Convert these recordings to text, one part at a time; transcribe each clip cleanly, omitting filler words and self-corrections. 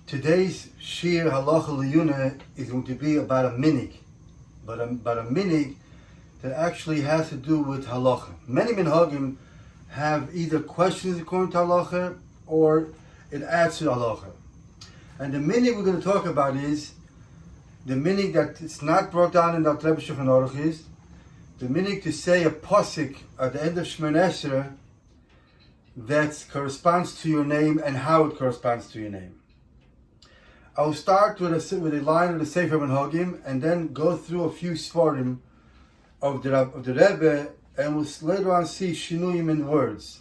Today's Shir Halacha Liyuna is going to be about a minhag, but a minhag that actually has to do with halacha. Many minhagim have either questions according to halacha or it adds to halacha. And the minhag we're going to talk about is the minhag that it's not brought down in the Rebbe Shulchan Aruch is the minhag to say a pasuk at the end of Shemoneh Esrei that corresponds to your name and how it corresponds to your name. I'll start with a line of the Sefer Menhagim and then go through a few svarim of the Rebbe, and we'll later on see shinuyim in words.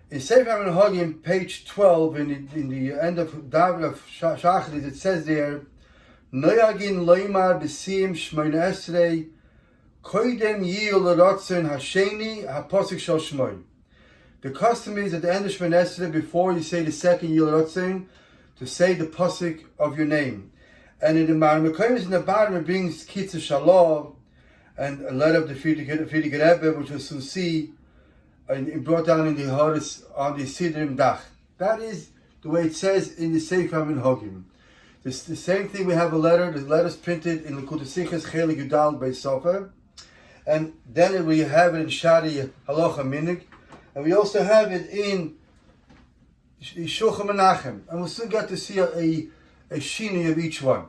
In Sefer Menhagim, page 12, in the end of David of Shachris, it says there, Noyagin loimar b'siyim Shemoneh Esrei koidem yil l'ratzon hasheni hapasuk shel Shmoy. The custom is at the end of Shemoneh Esrei, before you say the second yil l'ratzon, to say the pasuk of your name. And in the Marmakoyim in the bottom it brings Kitzur Shalom and a letter of the Frierdiker Rebbe, which we'll soon see, and brought down in the Horis on the Sidrim Dach. That is the way it says in the Sefer Menhagim. It's the same thing. We have a letter. The letter's printed in Likutei Sichos Chelik Yudal Wisuf, and then we have it in Shari Halacha Minhag, and we also have it in Shulchan Menachem, and we'll soon get to see a shini of each one.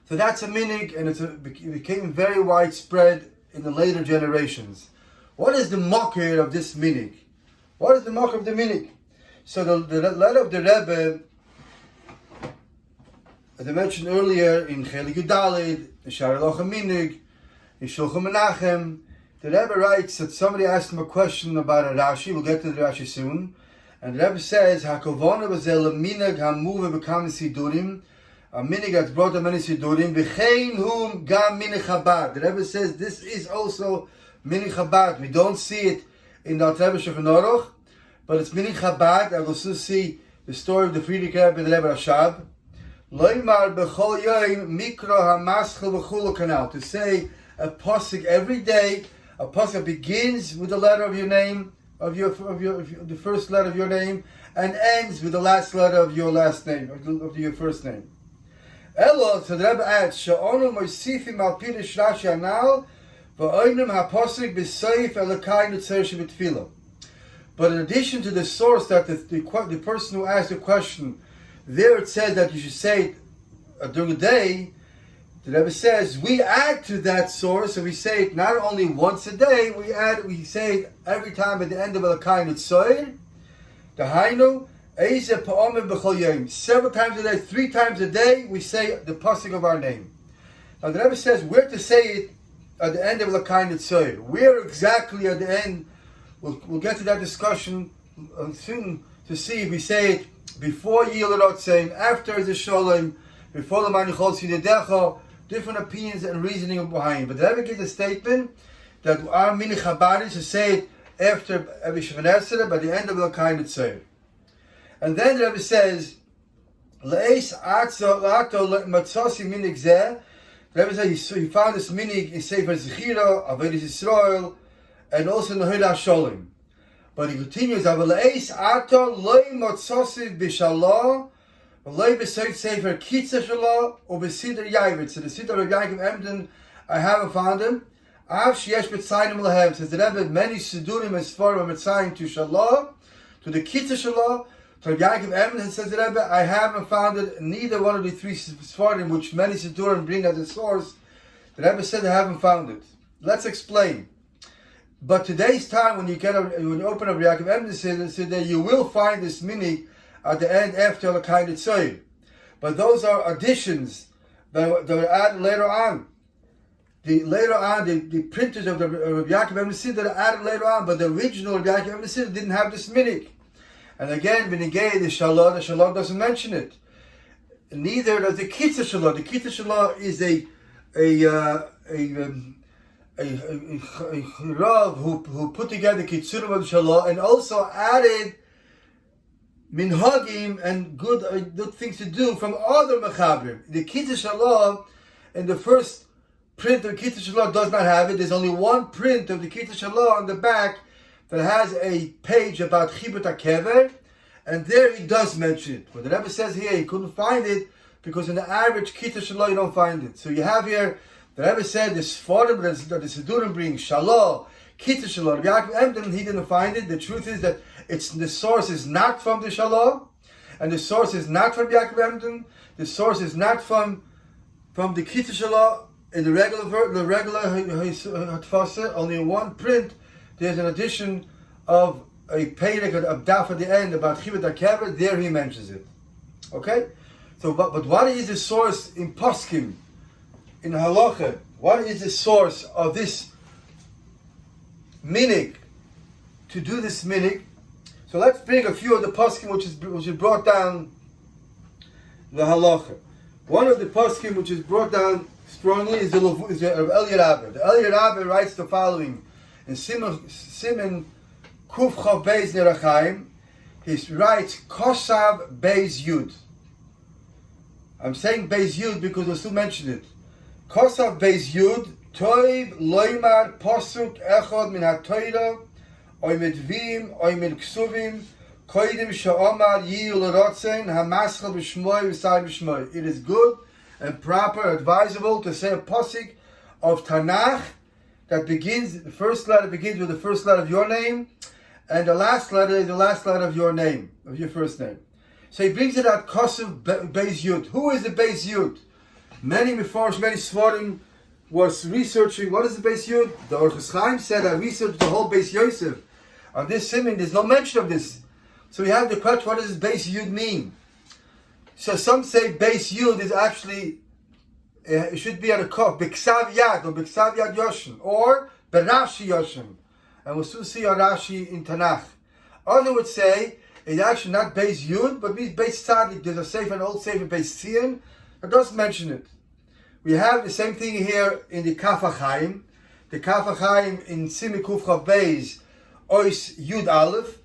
So that's a minhag, and it became very widespread in the later generations. What is the makir of this minhag? What is the makir of the minhag? So the letter of the Rebbe, as I mentioned earlier, in Chelik Yudalid, in Shari Halacha Minhag, in Shulchan Menachem, the Rebbe writes that somebody asked him a question about a Rashi. We'll get to the Rashi soon. And the Rebbe says, "Hakovana b'zel minhag hamuve b'kam sidurim, a minhag that's brought to many sidurim. V'chein hum gam minhag Chabad." The Rebbe says this is also minhag Chabad. We don't see it in the Rebbe Shulchan Aruch, but it's minhag Chabad. I will soon see the story of the Frierdiker Rebbe, the Rebbe Rashab. Lomar b'chol yom mikra hamaschel v'chulu kanal, to say a pasuk every day. A pasuk begins with the letter of your name, of the first letter of your name, and ends with the last letter of your last name, of your first name. Elo, so the Rebbe adds, She'onu moisifim al pirush Rashi anal, v'oinim ha'pasuk b'soif elokai nutzer shebetfilah. But in addition to the source that the person who asked the question, there it says that you should say it during the day. The Rebbe says we add to that source, and we say it not only once a day. We say it every time at the end of Elokai Nutzoir. The Hainu Eize Pa'omim B'chol Yom. Several times a day, 3 times a day, we say the pasuk of our name. Now the Rebbe says where to say it at the end of Elokai Nutzoir. Where exactly at the end? We'll get to that discussion soon to see if we say it before Yil Rotzin, after the Shalom, before the Manichol Sidedecha. Different opinions and reasoning behind. But the Rebbe gives a statement that our minhag Chabad is to say it after every Shemoneh Esrei, by the end of the kind of tzor. And then the Rebbe says, Le'es ato matzosi minhag zeh. The Rebbe says he found this minhag in Sefer Zechira, Avodas Yisrael, and also in the Hod HaSholem. But he continues, Le'es ato loy matzosi b'shalom, so the Siddur of Yaakov Emden, I haven't found him. Says the Rebbe, many Siddurim and Sfarim are Mitzayim to Shalah, to the Kitzur Shalah, to Yaakov Emden, says the Rebbe, I haven't found it. Neither one of the 3 Sfarim, which many Siddurim bring as a source, the Rebbe said I haven't found it. Let's explain. But today's time, when you open up Yaakov Emden, says you will find this minhag at the end after the kind of tzor. But those are additions that are added later on. The printers of the Yaakov Emden that are added later on, but the original Yaakov Emden didn't have this minhag. And again, Benigay, the Shalom doesn't mention it. Neither does the Kitzur Shalom. The Kitzur Shalom is a Rav who put together Kitzurim of Shalom and also added minhagim and good things to do from other mechabrim. The Kitzur Shalom in the first print of Kitzur Shalom does not have it. There's only one print of the Kitzur Shalom on the back that has a page about Chibut HaKever, and there he does mention it. But the Rebbe says here he couldn't find it because in the average Kita Shalom you don't find it. So you have here, the Rebbe said this Sforim that the Sidurim bring Shalom, Kita Shalom. Yaakov Emden, he didn't find it. The truth is that the source is not from the Shalom, and the source is not from Yaakov Emden. The source is not from the Kita Shalom in the regular Hatfasa. Only in one print there's an addition of a Perek of Daf at the end about Chibud HaKever. There he mentions it. Okay? So, but what is the source in Poskim, in Halacha? What is the source of this minig, to do this minig? So let's bring a few of the Poskim which is brought down the Halacha. One of the Poskim which is brought down strongly is the Ewilha'lem. The Ewilha'lem writes the following in Siman Kuf Chav Beis Nerachaim. He writes Kosav Beis Yud. I'm saying Beis Yud because we'll still mention it. Kosav Beis Yud, Toiv Lomar Psuk Echad Min HaTorah, Oy Medvim, Oy Med Ksuvim, Koidim Sha'omar Yil Rotzen, Hamaschal B'Shmoy, V'Sai B'Shmoy. It is good and proper, advisable to say a pasuk of Tanakh that begins, the first letter begins with the first letter of your name, and the last letter is the last letter of your name, of your first name. So he brings it at Kosav Beis Yud. Who is the Beis Yud? Many Mefarsh, many Svarim was researching what is the Beis Yud. The Orchos Chaim said, I researched the whole Beis Yosef. On this siman, there's no mention of this. So we have the question, what does Beis Yud mean? So some say Beis Yud is actually, it should be at a kof, B'ksav Yad, or B'ksav Yad Yoshem, or B'rashi Yoshem. And we'll soon see on Rashi in Tanakh. Others would say, it's actually not Beis Yud, but means Beis Tzadik. There's a sefer, an old sefer, Beis Tzion, that does mention it. We have the same thing here in the Kaf HaChaim. The Kaf HaChaim in Siman Kuf Chav Beis, Ois Yud Aleph.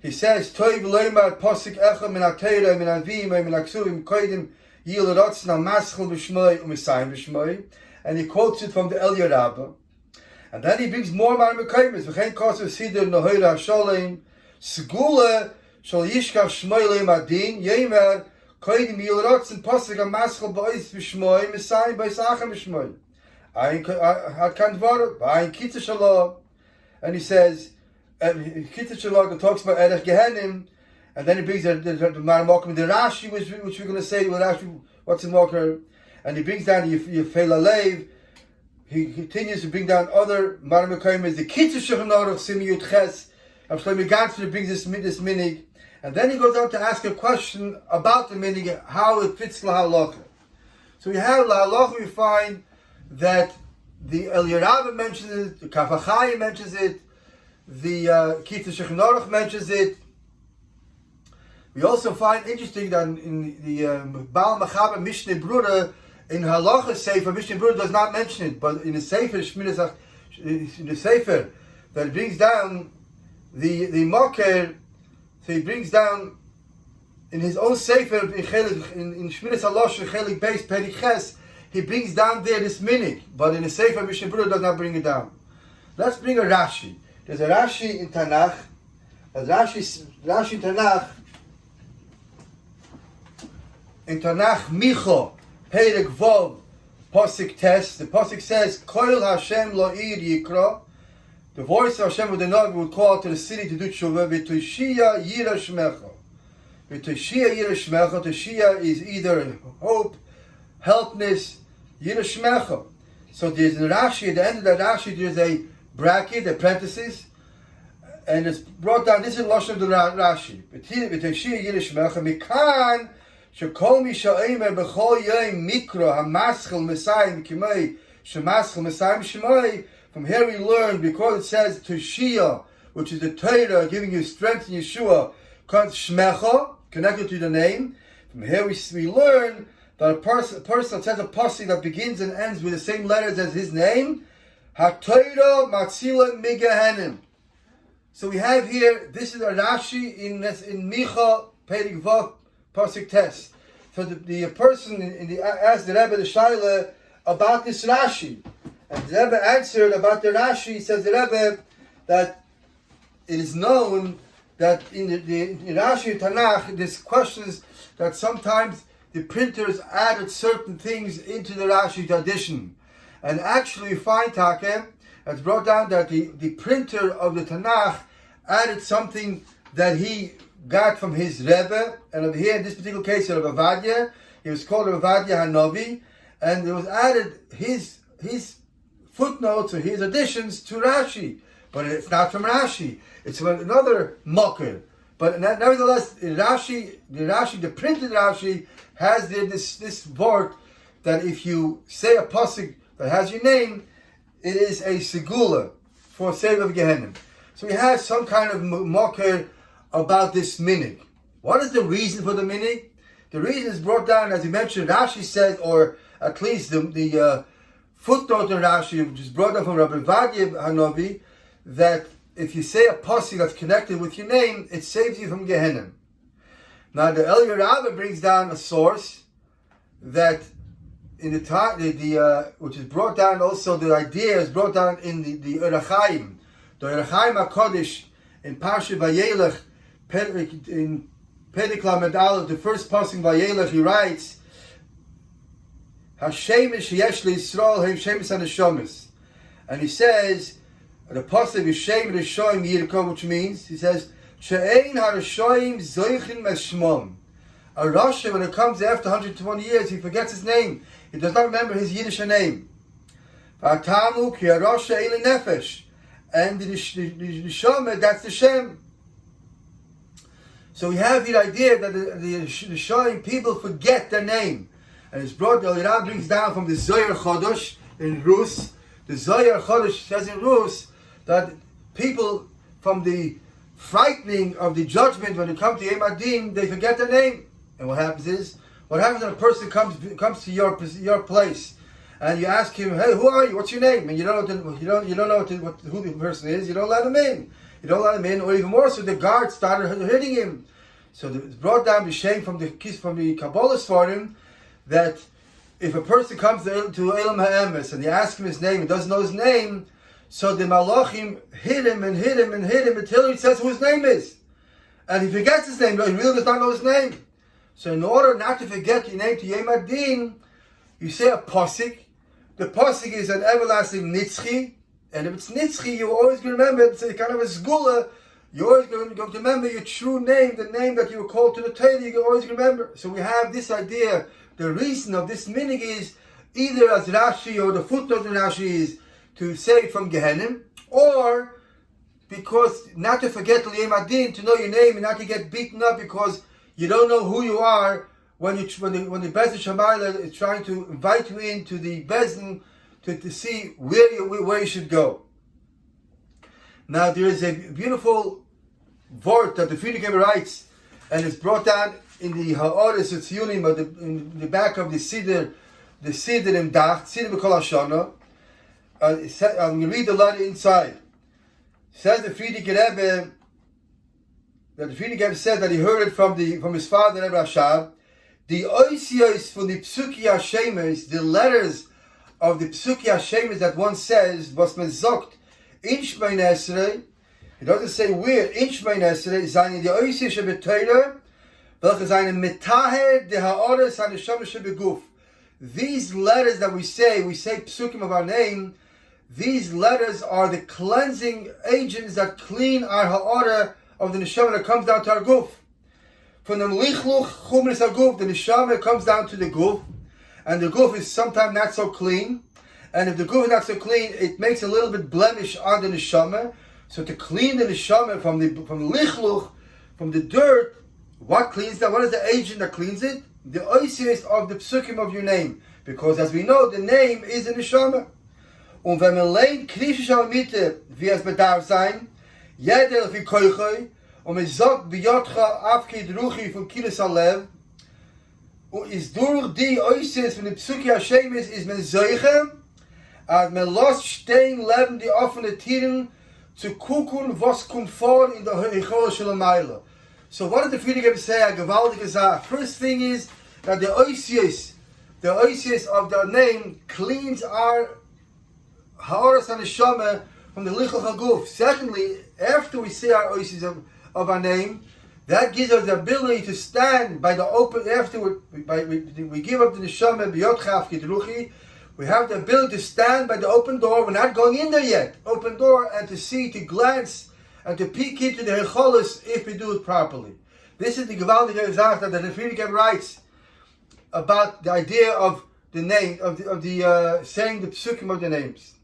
He says, Toiv Lomar Posuk Echad Min HaTorah, Min HaVim, Min HaKsuvim, Koidim Yil Rotzen, Hamaschal B'Shmoy, Umesayim B'Shmoy. And he quotes it from the Ewilha'lem. And then he brings more Marmekaimis. V'chein Kosav Siddur Nohira HaSholem, Segula, Shal Yishkav Shmoy Leim Adin, Yemer, Koidim Yil Rotzen, Posuk Hamaschal B'Ois B'Shmoy, Mesayim B'Isachem B'Shmoy. Ayin Hadkan Dvar, Ayin Kita Shalom. And he says, Kita Shalom talks about Erech Gehenim, and then he brings the Marmokim, the Rashi, which we're going to say, what's in Moker, and he brings down the Ewilha'lem. He continues to bring down other Marmokim, the Kita Shalom Simi Yud Ches, and Shlomo Gansler brings this minig, and then he goes on to ask a question about the minig, how it fits L'Halacha. So we have L'Halacha, we find that the Ewilha'lem mentions it, the Kaf HaChaim mentions it, the Kita Shechnorach mentions it. We also find interesting that in the Baal Machaber Mishneh Brura, in Halacha Sefer, Mishneh Brura does not mention it, but in the Sefer, in the Sefer, that it brings down the Moker, so he brings down in his own Sefer, in Shmiras Halosh, Chelik Beis, Periches, he brings down there this minig, but in the Sefer, Mishneh Brura does not bring it down. Let's bring a Rashi. There's a Rashi in Tanakh. Rashi in Tanakh. In Tanakh, Micho, Perek Vov, Posuk Tes. The Posuk says, Koil Hashem lo ir yikra. The voice of Hashem with the Navi would call to the city to do tshuva. V'toshia yira shmecha. V'toshia yira shmecha. Toshia is either hope, helpness, yira shmecha. So there's a Rashi, at the end of that Rashi, there's a bracket, the parentheses, and it's brought down. This is Lashon of the Rashi. V'toshia yira shmecha. Mikan shekol mi sha'omer b'chol yom mikro hamaschel mesayim kimei shemaschel mesayim shemoi. From here we learn, because it says Toshia, which is the Torah giving you strength in Yeshua, Shmecha, connected to the name. From here we learn that a person that says a pasuk that begins and ends with the same letters as his name, HaTorah Matzila Migehenim. So we have here, this is a Rashi in Micha Perek Vav Pasuk Tes. So the person asked the Rebbe the Shaila about this Rashi. And the Rebbe answered about the Rashi. He says the Rebbe that it is known that in Rashi and Tanakh, there's questions that sometimes the printers added certain things into the Rashi edition. And actually, we find, Take, it's brought down that the printer of the Tanakh added something that he got from his Rebbe, and over here, in this particular case, Rebbe Avadia, he was called Rebbe Avadia Hanovi, and it was added his footnotes or his additions to Rashi. But it's not from Rashi. It's from another Mocker. But nevertheless, the printed Rashi has this word that if you say a pasuk that has your name, it is a segula for save of Gehenna. So we have some kind of mocker about this minhag. What is the reason for the minhag? The reason is brought down, as you mentioned, Rashi said, or at least the footnote in Rashi, which is brought down from Rabbi Vadia Hanovi, that if you say a pasuk that's connected with your name, it saves you from Gehenna. Now the Eliyah Rabbah brings down a source that in the time, which is brought down also, the idea is brought down in the Erachaim. The Erachaim HaKodesh in Parsha Vayelech, in Perek Lamed Aleph, the first pasuk Vayelech, he writes, Hashemesh yesh leYisrael hem shemesh haneshomes. And he says, the pasuk is Shem Rishoim Yirko, which means, he says, She'ein harashoim zoichin meshmom. A Rasha, when it comes after 120 years, he forgets his name. He does not remember his Yiddish name. V'atamu ki harasha eile nefesh. And the Neshama, that's the Shem. So we have the idea that the Rishoim people forget their name. And it's brought, the Eliyah brings down from the Zohar Chodesh in Rus. The Zohar Chodesh says in Rus that people, from the frightening of the judgment when it comes to Yom Adin, they forget their name. And what happens when a person comes to your place, and you ask him, "Hey, who are you? What's your name?" And you don't know who the person is. You don't let him in. Or even more so, the guards started hitting him. So it's brought down the shame from the Kabbalist for him that if a person comes to Elam Ha'emes and you ask him his name and doesn't know his name, so the Malachim hit him until he says who his name is. And he forgets his name, he really does not know his name. So in order not to forget your name to Yom Adin, you say a pasuk. The pasuk is an everlasting nitzchi, and if it's nitzchi, you're always going to remember, it's a kind of a sgula, you're always going to remember your true name, the name that you were called to the Torah, you can always remember. So we have this idea, the reason of this minhag is, either as Rashi or the footnote in Rashi is, to save from Gehenna, or because not to forget Yom Adin, to know your name and not to get beaten up because you don't know who you are when the Bezdin Shamayla is trying to invite you into the Bezdin to see where you should go. Now there is a beautiful word that the Friedrich writes, and it's brought down in the Ha'oris Tziyunim, in the back of the Siddur in Dach, Siddur B'Kol Hashana. I'm going to read the letter inside. It says the Friedrich Rebbe, that the Friedrich Rebbe said that he heard it from his father Rebbe Rashab. The oisios from the Psuki Hashemes, the letters of the Psuki Hashemes that one says, was man sagt, in Shmein Esrei, he doesn't say where, in Shmein Esrei, seine die oisios shebeteure, welche seine metaher de ha'oris haneshama shebeguf. These letters that we say Psukim of our name, these letters are the cleansing agents that clean our ha'ara of the neshama that comes down to our guf. From the lichluch chumris haguf, the neshama comes down to the guf, and the guf is sometimes not so clean. And if the guf is not so clean, it makes a little bit blemish on the neshama. So to clean the neshama from the lichluch, from the dirt, what cleans that? What is the agent that cleans it? The oisios of the psukim of your name, because as we know, the name is the neshama. Und wenn man lernt griechische Mitte, wie es bedarf sein, jeder wie koichoi, und man sagt, biyotcha afkid ruchi von kilis alev, und ist durch die oisios von der Psuki Hashemes ist man zeuge, als man lässt stehen, leben die offene Tieren, zu gucken, was kommt vor in der Heichol Shalom Meile. So what did the Friedrich say? A gewaltige Sache. First thing is that the oisios of the name cleans our ha'oras and neshama from the lichul haguf. Secondly, after we say our oisios of our name. That gives us the ability to stand by the open, afterward, we give up the neshama, we have the ability to stand by the open door. We're not going in there yet. Open door, and to see, to glance, and to peek into the hecholos if we do it properly. This is the gewaltige Sache that the Friedrich writes about the idea of the name, of the saying the psukim of the names.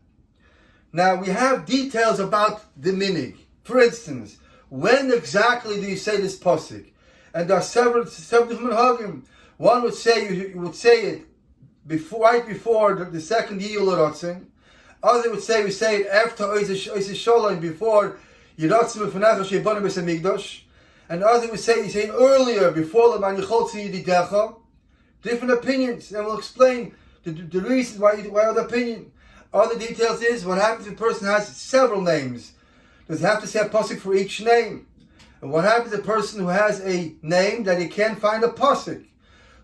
Now we have details about the minhag. For instance, when exactly do you say this pasuk? And there are several different minhagim. One would say you would say it right before the second Yiyul Ratzin. Other would say we say it after Oiz Shalom, before Yiratzim U'Fanecha Sheibanu Beis Hamikdash. And other would say you say it earlier, before L'man Yicholzi Yididecha. Different opinions, and we'll explain the reason why other opinion. Other details is what happens if a person has several names. Does he have to say a pasuk for each name? And what happens if a person who has a name that he can't find a pasuk?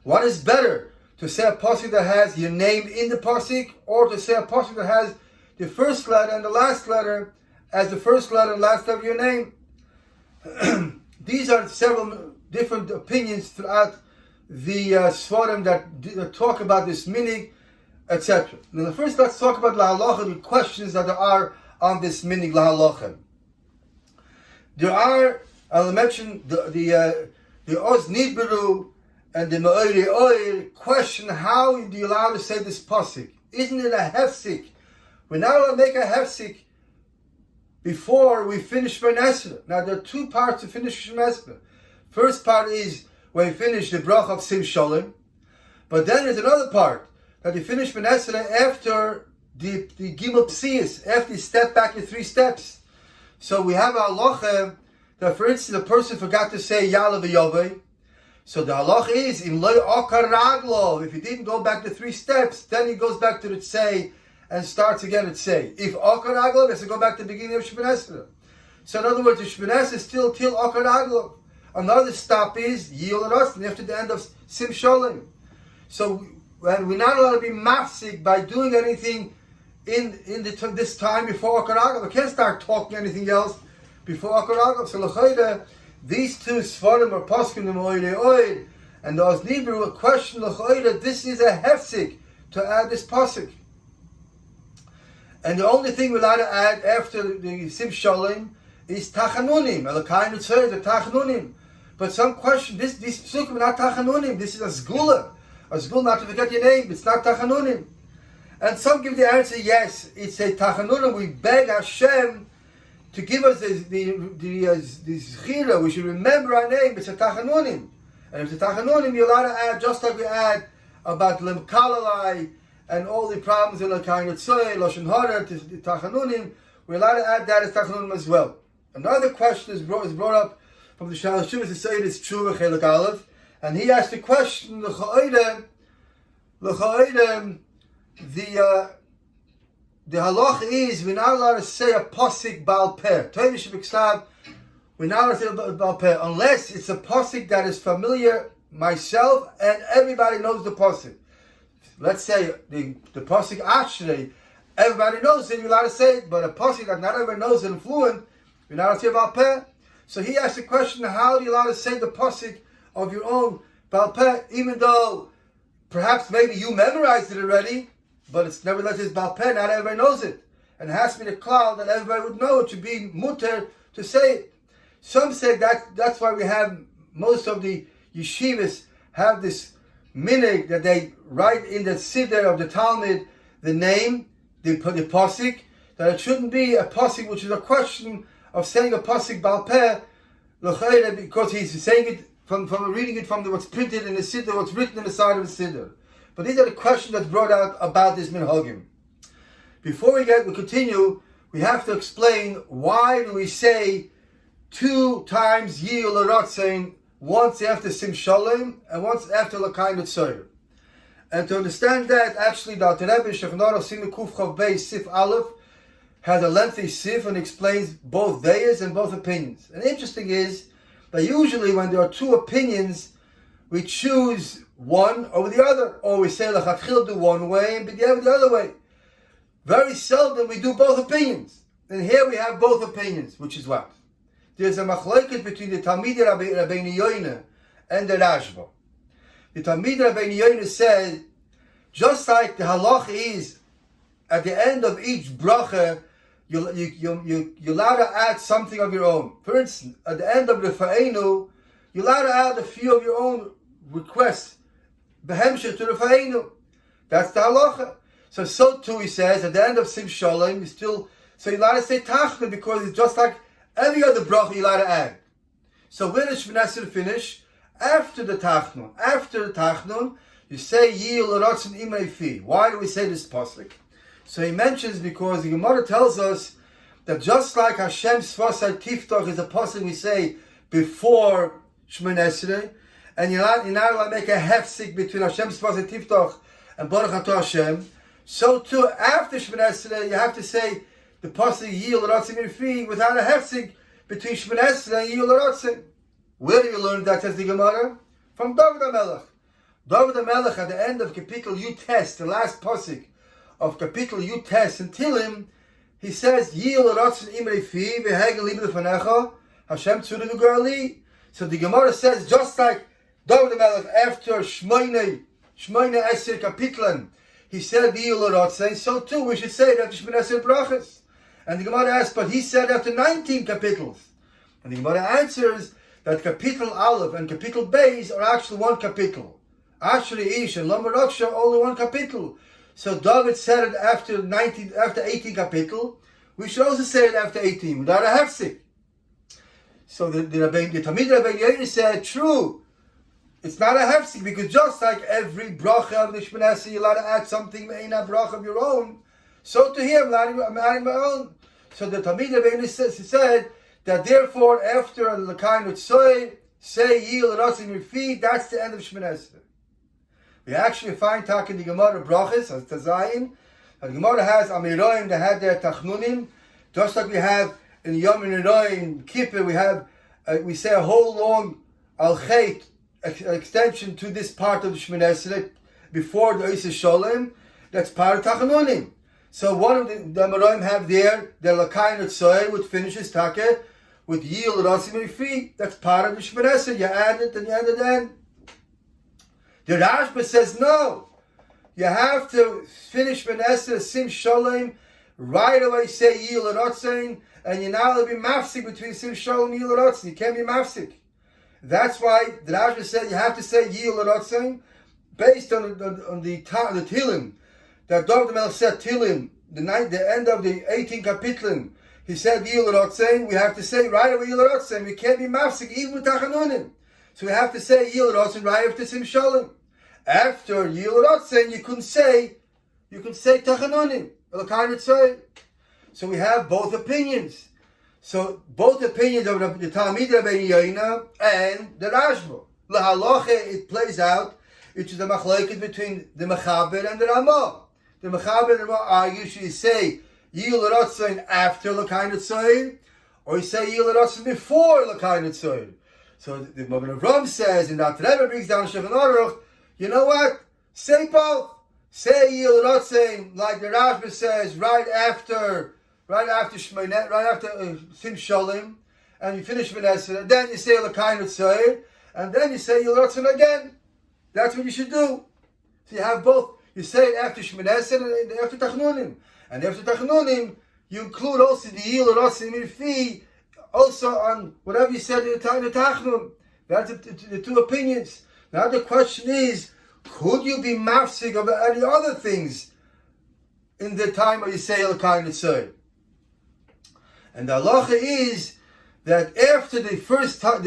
What is better? To say a pasuk that has your name in the pasuk, or to say a pasuk that has the first letter and the last letter as the first letter and last letter of your name? These are several different opinions throughout the Svarim that talk about this minhag, etc. Now, first, let's talk about lahalacha, the questions that there are on this minhag lahalacha. There are, I'll mention the Oz Nidberu and the Ma'ori Oir question, how do you allow to say this pasuk? Isn't it a hefsik? We're not allowed to make a hefsik before we finish Shemona Esrei. Now there are two parts to finish Shemona Esrei. First part is when we finish the bracha of Sim Shalom, but then there's another part that you finish Shemona Esrei after the Gimel Psiyas, after you step back in 3 steps. So we have a halacha that, for instance, a person forgot to say Ya'aleh v'Yoveh. So the halacha is, in loy akar raglo, if he didn't go back to 3 steps, then he goes back to the tzei and starts again at tzei. If akar raglo, he has to go back to the beginning of Shemona Esrei. So in other words, the Shemona Esrei is still till akar raglo. Another stop is Yiyul Ratzin after the end of Sim Shalom. So when we're not allowed to be mafsik by doing anything in this time before akar raglo. We can't start talking anything else before akar raglo. So l'chayda, these two Svarim are poskim the Moire Oid, and the Oznibru will question l'chayda, this is a hefsik to add this pasuk. And the only thing we're allowed to add after the Sim Shalom is tachanunim. Elokayim Tzorah, the tachanunim. But some question, these psukim are not tachanunim. This is a zgula not to forget your name. It's not tachanunim. And some give the answer, yes, it's a tachanunim. We beg Hashem to give us the zchira. We should remember our name. It's a tachanunim. And if it's a tachanunim, you're allowed to add, just like we add about lemkalalai and all the problems in Elokayim Tzorah, Lashon Hara, to tachanunim. We're allowed to add that as tachanunim as well. Another question is brought up from the Shalosh Shuvas to say it's true, Chelik Aleph, and he asked the question, the halach is we're not allowed to say a pasuk bal peh. We're not allowed to say bal peh unless it's a pasuk that is familiar myself and everybody knows the pasuk. Let's say the pasuk actually everybody knows it, you're allowed to say it, but a pasuk that not everybody knows it and fluent, you're not allowed to say bal peh. So he asked the question, how are you allowed to say the pasuk of your own bal peh, even though perhaps maybe you memorized it already, but it's nevertheless it's bal peh, not everybody knows it. And it has to be the cloud that everybody would know. It should be muter to say it. Some say that's why we have, most of the yeshivas have this minhag that they write in the siddur of the Talmud the name, the pasuk, that it shouldn't be a pasuk which is a question of saying a pasuk bal peh, because he's saying it from reading it from what's printed in the siddur, what's written in the side of the siddur. But these are the questions that's brought out about this minhagim. Before we continue, we have to explain why do we say 2 times Yiyul Ratzin, once after Sim Shalom and once after L'Kayim Tzorah. And to understand that, actually, the Alter Rebbe Shechnaro Sinu Kuf Chav Beis Sif Aleph has a lengthy sif and explains both dayas and both opinions. And interesting is that usually when there are 2 opinions, we choose one over the other, or we say l'chatchil do one way and b'diavad the other way. Very seldom we do both opinions. And here we have both opinions, which is what? there's a machlokes between the Talmidei Rabbeinu Yoina and the Rashba. The Talmidei Rabbeinu Yoina said, just like the halach is, at the end of each bracha, you're allowed to add something of your own. For instance, at the end of the Fa'enu, you're allowed to add a few of your own requests. Behemshech to the Fa'enu. That's the halacha. So too he says, at the end of Sim Shalom, so you're allowed to say Tachna, because it's just like every other bracha you're allowed to add. So when does Shemini Esrei finish? After the Tachnun. After the Tachnun, you say Yil Ratzon Imrei Fi. Why do we say this pasuk? So he mentions, because the Gemara tells us that just like Hashem's Svasai Tiftach is a pasuk we say before Shemini Esrei, and you're not allowed to make a hefsik between Hashem's Svasai Tiftach and Baruch Atah Hashem, so too after Shemini Esrei you have to say the pasuk Yil Ratzon Imrei Fi without a hefsik between Shemini Esrei and Yil Ratzon. Where do you learn that, says the Gemara? From David HaMelech. David HaMelech at the end of Kapitel Yutes, the last pasuk of Kapitel Yutes in Tilim, he says, Yil Ratzon Imrei Fi v'hegel libe lefanecha Hashem tzureg u'garli. So the Gemara says, just like David HaMelech after Shmoine Esrei Kapitlan, he said Yil Ratzon, so too we should say it after Shemini Esrei Brachas. And the Gemara asks, but he said after 19 kapitals. And the Gemara answers that Kapitel Aleph and Kapitel Beis are actually one kapitel. Actually, Ish and Lomar are only one kapitel. So David said it after 18 kapitel. We should also say it after 18 without a hefsik. So the Talmidei Rabbeinu Yoina said, true, it's not a hefsik, because just like every bracha of the Shemini Esrei, you're allowed to add something in a bracha of your own, so to him, I'm adding my own. So the Talmidei Rabbeinu said that therefore, after L'kain Utsoy, say Yil Ratzon Imrei Fi, that's the end of Shemini Esrei. We actually find talk in the Gemara Brachas, as Tazayin, the Gemara has Amiroim that had their Tachnunim, just like we have in Yom Niroim, Kippur, we say a whole long Al-Chet extension to this part of the Shemini Esrei before the Isa Sholem, that's part of Tachnunim. So one of the Amiroim have there, the L'kain Utsoy, which finishes Takeh, with Yil Ratzon Imrei Fi, that's part of the Shemini Esrei. You add it and you add it then. The Rashba says no. You have to finish Shemini Esrei Sim Shalom, right away say Yil Ratzon, and you're not allowed to be mafsik between Sim Shalom and Yil Ratzon. You can't be mafsik. That's why the Rashba said you have to say Yil Ratzon based on the Tilim that David HaMelech said Tilim, the end of the 18 kapitlim. He said Yil Ratzon. We have to say right away Yil Ratzon. We can't be mafsik even with Tachanunim. So we have to say Yil Ratzon right after Sim Shalom. After Yil Ratzon, you can say Tachanunim. So we have both opinions. So both opinions of the Talmidei Rabbeinu Yoina and the Rashba. L'halacha, it plays out, which is the machlokes between the Mechaber and the Ramah. The Mechaber and the Ramah argue, should you say Yil Ratzon after L'kain Utsoy, or you say Yil Ratzon before L'kain Utsoy? So the Magen Avraham says, and that Rebbe brings down Shulchan Aruch, you know what? Say both. Say Yil Ratzon, like the Rashba says, right after Shemini, right after Sim Shalom, and you finish Shemini Esrei, then you say L'kain Utsoy, and then you say Yil Ratzon again. That's what you should do. So you have both. You say it after Shemini Esrei and after Tachnunim. And after Tachnunim, you include also the Yil Ratzon Imrei Fi, also on whatever you said in the time of Tachnun. That's the two opinions. Now the question is, could you be mafsik of any other things in the time where you say L'kain Utsoy? And the halacha is that after the first Yil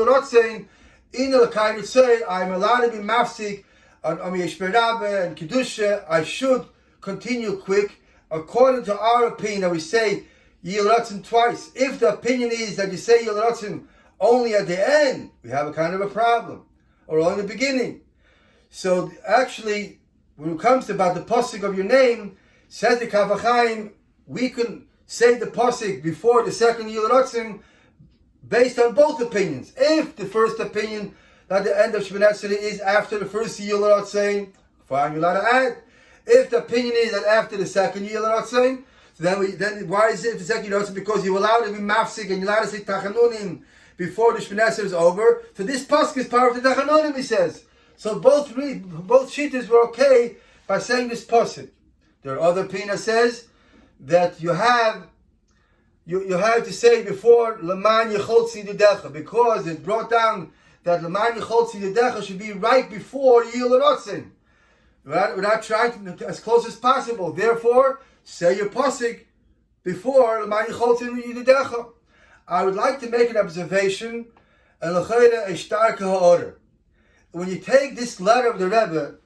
Ratzon in the L'kain Utsoy, I'm allowed to be mafsik on Yesh Berabah and Kedusha. I should continue quick, according to our opinion, that we say Yil Ratzon twice. If the opinion is that you say Yil Ratzon only at the end, we have a kind of a problem, or only in the beginning. So actually, when it comes about the pasuk of your name, says the Kaf HaChaim, we can say the pasuk before the second Yil Ratzon based on both opinions. If the first opinion that the end of Shemini Esrei is after the first Yil Ratzon, fine, you're allowed to add. If the opinion is that after the second Yil Ratzon, So then why is it the second? Because you allow to be mafsik and you allow to say tachanunim before the Shmoneser is over. So this pasuk is part of the tachanunim, he says. So both shittas were okay by saying this pasuk. There are other Pina says that you have to say before Leman Yecholtzi Dedecha, because it brought down that Leman Yecholtzi Dedecha should be right before Yil Rotzin. Without trying to, as close as possible. Therefore, say your pasuk before Leman Yecholtzi Dedecha. I would like to make an observation, and l'chayda a starke ha'order. When you take this letter of the Rebbe,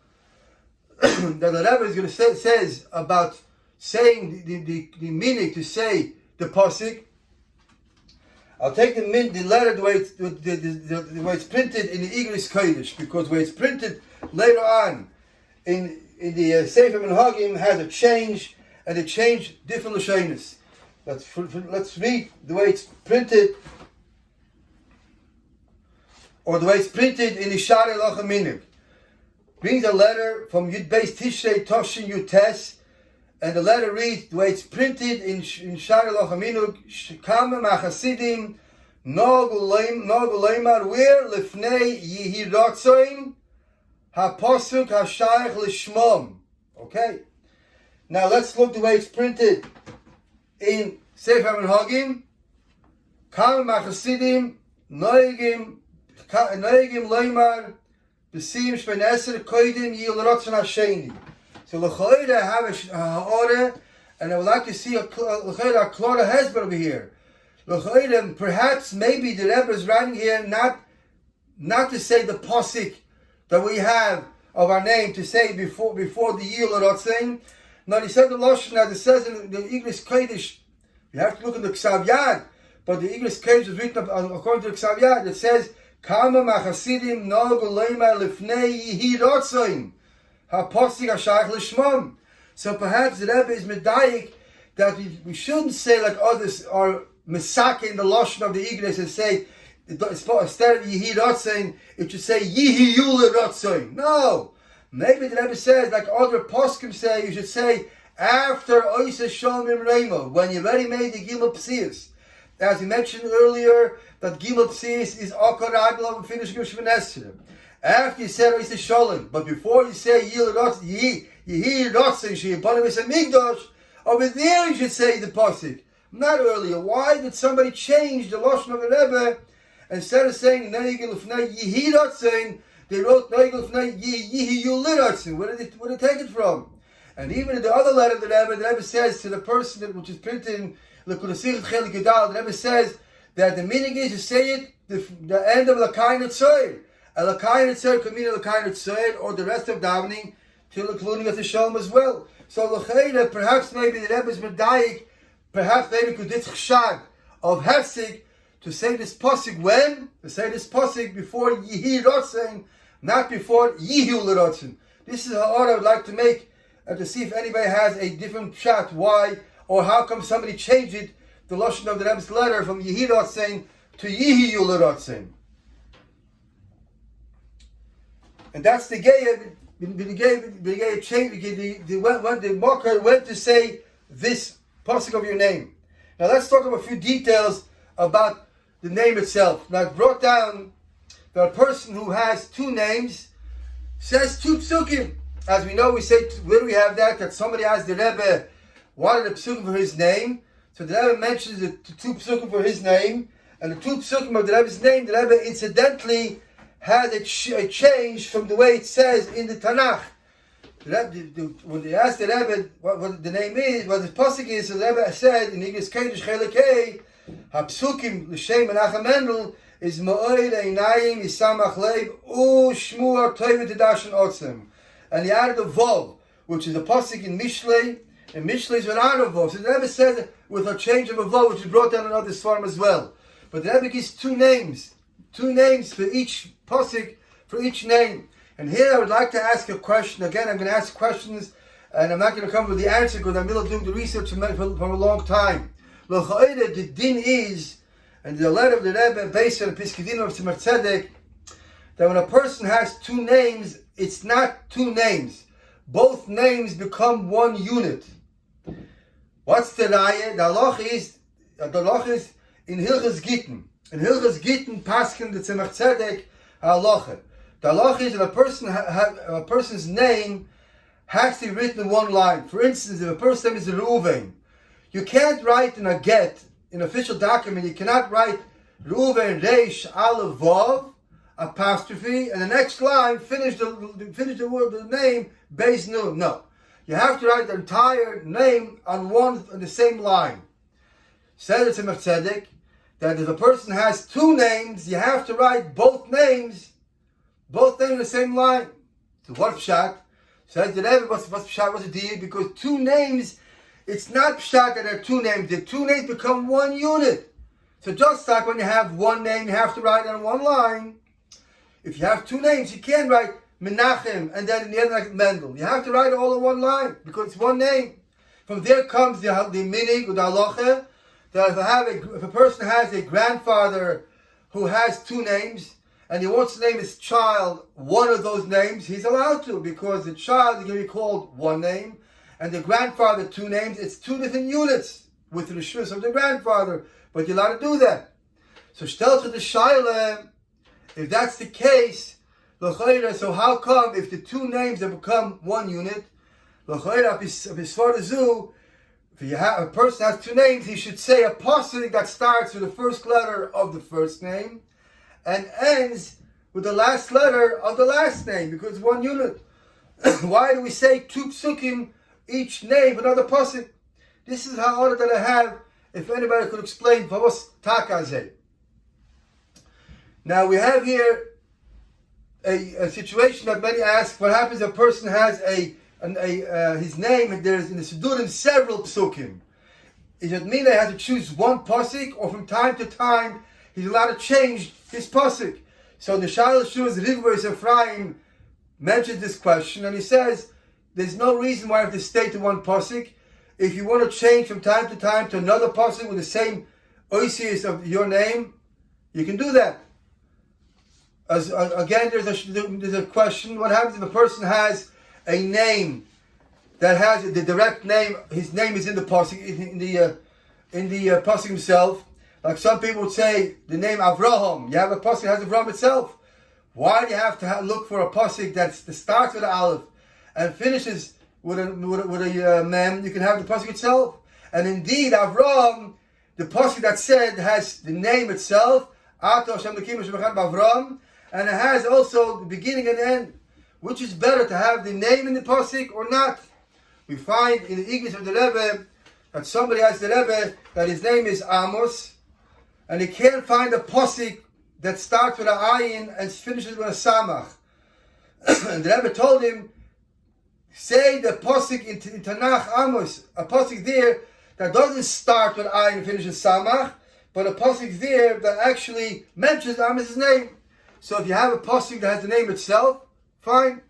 that the Rebbe is going to says about saying the meaning to say the pasuk, I'll take the letter the way it's printed in the Igris Kodesh, because where it's printed later on in the Sefer Menhagim has a change, and it changed different lashonos. Let's read the way it's printed, or the way it's printed in the Yishari Lachaminig. Brings a letter from Yud Beis Tishrei Toshin Yutes, and the letter reads the way it's printed in Yishari Lachaminig. Kama Machasidim Nogu Leimar Where Lifnei Yihi Rotzoin HaPosuk HaShayach Lishmom. Okay. Now let's look the way it's printed in Sefer Menhagim. Kama Machasidim Noegim Leimar Besim Shmeneser Koidim Yil Rotzon Hasheni. So l'chayda have a order, and I would like to see a l'chayda Klora Hezber over here. L'chayda, perhaps maybe the Rebbe is writing here not to say the pasuk that we have of our name to say before the Yil Rotzon. No, he said the lashon that it says in the Igris Kodesh. You have to look in the Ksav Yad, but the Igris Kodesh is written according to the Ksav Yad. It says Kama Machasidim Nogu Leimar Lifnei Yihi Rotzoin HaPosuk HaShayach Lishmom. So perhaps the Rebbe is medayik that we shouldn't say like others are mesake in the lashon of the Igris and say instead of Yihi Rotzoin it should say Yihi Yule Rotzoin. No, maybe the Rebbe says like other poskim say you should say after Oisa Shomim Reimo, when you already made the Gimel Psias. As we mentioned earlier, that Gimel Psias is Akar Aglav and finishing of Shmoneser. After you said Oisa Sholem, but before you say Yihi Rotzin Sheyibanim Is Hamikdash, over there you should say the pasuk, not earlier. Why did somebody change the lashon of the Rebbe? Instead of saying Neigel Lefnei Yihi Rotzin, they wrote Neigel Lefnei Yihi Yulei Rotzin. Where did they take it from? And even in the other letter of the Rebbe says to the person which is printed in L'Kudasich Chelik Yudal, the Rebbe says that the meaning is to say it the end of L'Kayin Etzoyer. And L'Kayin Etzoyer could mean L'Kayin Etzoyer or the rest of davening, till including at the Shalom as well. So L'Chayda, perhaps maybe the Rebbe is medayik, perhaps maybe could dit chshad of hefsik to say this pasuk when? To say this pasuk before Yihi Rotzin, not before Yihi Rotzin. This is how I would like to make, and to see if anybody has a different shot, why, or how come somebody changed it, the lashon of the Rebbe's letter from Yihi Rotzin to Yihi Rotzin. And that's the gay change. The marker went to say this pasuk of your name. Now let's talk about a few details about the name itself. Now it's brought down that a person who has two names says two psukim. As we know, we say, where do we have that? That somebody asked the Rebbe, wanted a psukim for his name. So the Rebbe mentions the two psukim for his name. And the two psukim of the Rebbe's name, the Rebbe incidentally had a change from the way it says in the Tanakh. When they asked the Rebbe what the name is, what the pasuk is, so the Rebbe said in Igris Kodesh Chelek HaPsukim L'Shem Menachem Mendel is Ma'oid Einayim Yisamach Leib Shmuar Toivet Edashin Otzem. And he added a Vov, which is a pasuk in Mishlei, and Mishlei is without a Vov. So the Rebbe said with a change of a Vov, which is brought down in another Svarim as well. But the Rebbe gives two names for each pasuk, for each name. And here I would like to ask a question. Again, I'm going to ask questions, and I'm not going to come with the answer because I'm doing the research from a long time. L'cha'ida, the din is, and the letter of the Rebbe based on the Piskei of Tzemach Tzedek, that when a person has two names, it's not two names. Both names become one unit. What's the raya? The halacha is in Hilchas Gittin. In Hilchas Gittin, paskin the Tzemach Tzedek halacha. The halacha is that a person's name has to be written in one line. For instance, if a person's name is Reuven, you can't write in a get, in an official document, you cannot write Reuven Reish Aleph Vav apostrophe and the next line finish the word, the name Beis Nun. No, you have to write the entire name on the same line. Says the Tzemach Tzedek that if a person has two names, you have to write both names in the same line. So what pshat? Says the Rebbe, what's pshat? What's the deal? Because two names, it's not pshat that there are two names. The two names become one unit. So just like when you have one name, you have to write on one line. If you have two names, you can't write Menachem and then in the end like Mendel. You have to write it all in one line because it's one name. From there comes the minhag or the halacha that if a person has a grandfather who has two names and he wants to name his child one of those names, he's allowed to, because the child is going to be called one name and the grandfather two names. It's two different units with the rishus of the grandfather, but you're allowed to do that. So stel to the shaila, if that's the case, so how come if the two names have become one unit, if a person has two names, he should say a pasuk that starts with the first letter of the first name and ends with the last letter of the last name, because it's one unit. Why do we say two psukim, each name another pasuk? This is how order that I have. If anybody could explain for us takazeh. Now we have here a situation that many ask: what happens if a person has his name and there's in the Siddurim several psukim? Does it mean that he has to choose one pasuk, or from time to time he's allowed to change his pasuk? So the Sha'al Shuz Rivers Ephraim mentions this question, and he says there's no reason why you have to stay to one pasuk. If you want to change from time to time to another pasuk with the same oisius of your name, you can do that. Again, there's a question: what happens if a person has a name that has the direct name? His name is in the pasuk, in the pasuk himself. Like some people would say, the name Avraham. You have a pasuk that has Avraham itself. Why do you have to look for a pasuk that starts with an aleph and finishes with a mem? You can have the pasuk itself. And indeed, Avraham, the pasuk that said has the name itself, Ato Hashem Lekim Shemachan B'Avraham. And it has also the beginning and end. Which is better, to have the name in the pasuk or not? We find in the Iglis of the Rebbe that somebody asked the Rebbe that his name is Amos, and he can't find a pasuk that starts with an ayin and finishes with a samach. And the Rebbe told him, say the pasuk in Tanakh Amos, a pasuk there that doesn't start with ayin and finishes samach, but a pasuk there that actually mentions Amos' name. So if you have a pasuk that has the name itself, fine.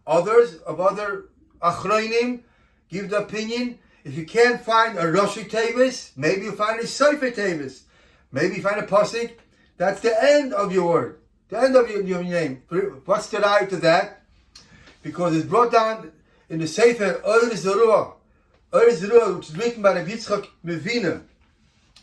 Others of other achronim give the opinion, if you can't find a Roshi Tevis, maybe you find a Sofer Tevis. Maybe you find a pasuk that's the end of your word, the end of your name. What's the right to that? Because it's brought down in the Sefer Oyer Zeruah, which is written by the Yitzchak Mevina.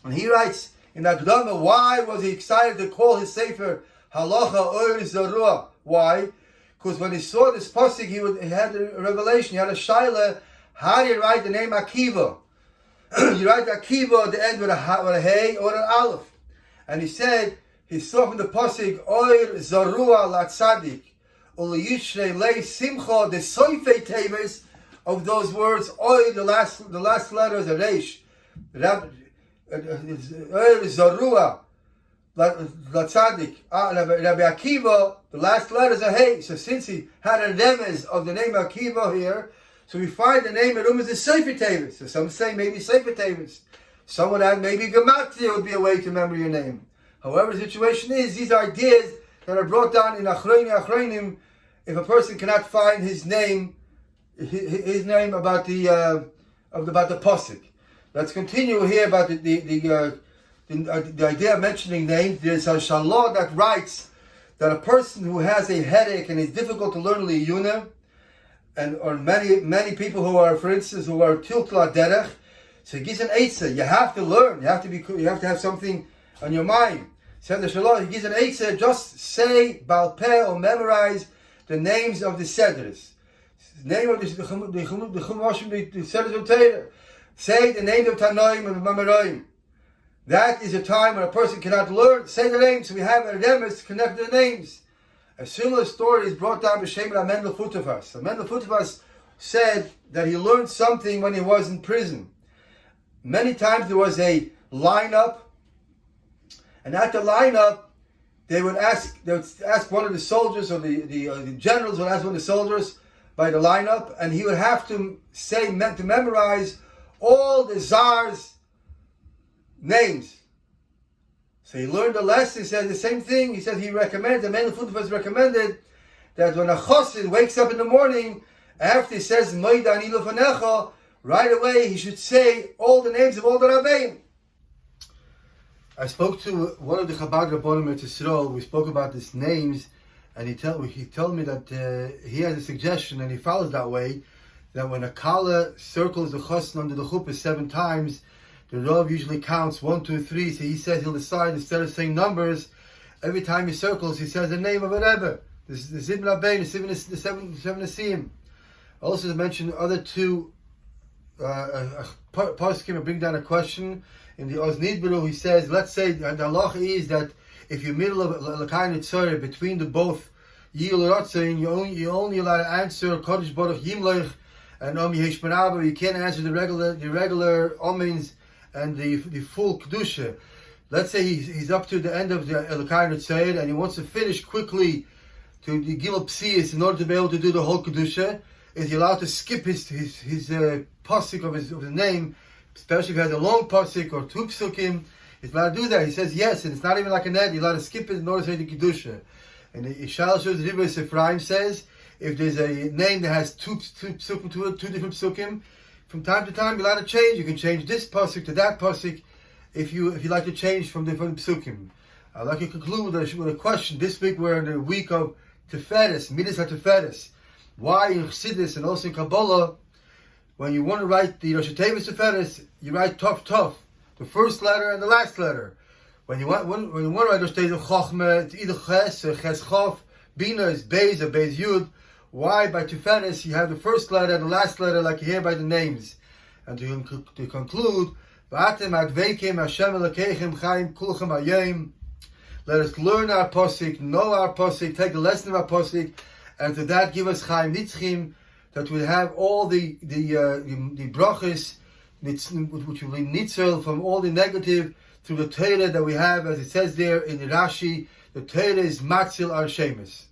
And he writes in Akdama, why was he excited to call his Sefer Halacha Oyer Zeruah? Why? Because when he saw this pasuk, he had a revelation. He had a shaila. How do you write the name Akiva? You write Akiva at the end with a hey or an aleph. And he said he saw from the pasuk Oyer Zeruah Latzadik Uliyishrei Lei Simcha, the soifei teves of those words. Oyer, the last letter is a reish. Oyer Zeruah Latzadik, Rabbi Akiva, the last letter is a hey. So since he had a remez of the name Akiva here, so we find the name of is Sefer Tevis. So some say maybe Sefer Tevis. Some would add maybe Gematria would be a way to remember your name. However the situation is, these are ideas that are brought down in Achronim. If a person cannot find his name about the pasuk. Let's continue here about the idea of mentioning names. There's a shalah that writes that a person who has a headache and is difficult to learn liyuna, or many people who are, for instance, who are tiltul derech, So he gives an eitzah. You have to learn. You have to have something on your mind. Said the Shalom, he gives an eitzah. Just say Baal Peh or memorize the names of the seders. Name of the Seders of Torah. Say the name of Tanoim and Mameroim. That is a time when a person cannot learn. Say the names. So we have a remes to connect the names. A similar story is brought down by Shemra Mendel Futafas. Mendel Futafas said that he learned something when he was in prison. Many times there was a lineup, and at the lineup, they would ask one of the soldiers, or the generals would ask one of the soldiers by the lineup, and he would have to memorize all the czars' names. So he learned a lesson. He said the same thing. He said the Mendel Futafas recommended that when a chassid wakes up in the morning, after he says Moida Ani Lefanecha, right away he should say all the names of all the Rabbeim. I spoke to one of the Chabad Rabbonim at Yisrael. We spoke about these names, and he told me that he has a suggestion, and he follows that way, that when a Kala circles the chassan under the chuppah 7 times, the Rav usually counts 1, 2, 3. So he says he'll decide, instead of saying numbers, every time he circles, he says the name of a Rebbe. The Zibn Rabbein, the seven Nesiyim. Also to mention other 2 Pasukim bring down a question. In the Oz Nidburu, he says, let's say the halacha is that if you're middle of L'kayin Tzorah, between the both Yil Ratzain, you only allowed to answer Kodesh Baruch Yimloich and Yesh Merabah. You can't answer the regular Omins and the full Kedusha. Let's say he's up to the end of the L'kayin Tzorah and he wants to finish quickly to the Gilul Psias in order to be able to do the whole Kedusha. Is he allowed to skip his pasuk of his name, especially if he has a long pasuk or 2 psukim? He's allowed to do that. He says yes, and it's not even like a net. He's allowed to skip it in order to say the kedusha. And the Yishal shows the Ribboy Ephraim says if there's a name that has 2 psukim, 2 different psukim, from time to time you're allowed to change. You can change this pasuk to that pasuk if you like to change from different psukim. I'd like to conclude with a question. This week we're in the week of Teferes, Midas HaTeferes. Why in Chassidus and also in Kabbalah, when you want to write the Rosh Tevis Teferes, you write Tov, the first letter and the last letter. When you want to write Rosh Tevis Chochmeh, it's either Ches or Ches Chof. Bina is Beis or Beis Yud. Why by Teferes you have the first letter and the last letter like you hear by the names? And to conclude, V'atem adveikim Hashem Elokeichem Chaim Kulchem Hayom. Let us learn our pasuk, know our pasuk, take a lesson of our pasuk, and to that give us Chaim Nitzchim, that we have all the brachas, which will be nitzel from all the negative through the Torah that we have, as it says there in the Rashi. The Torah is matzil our shemus.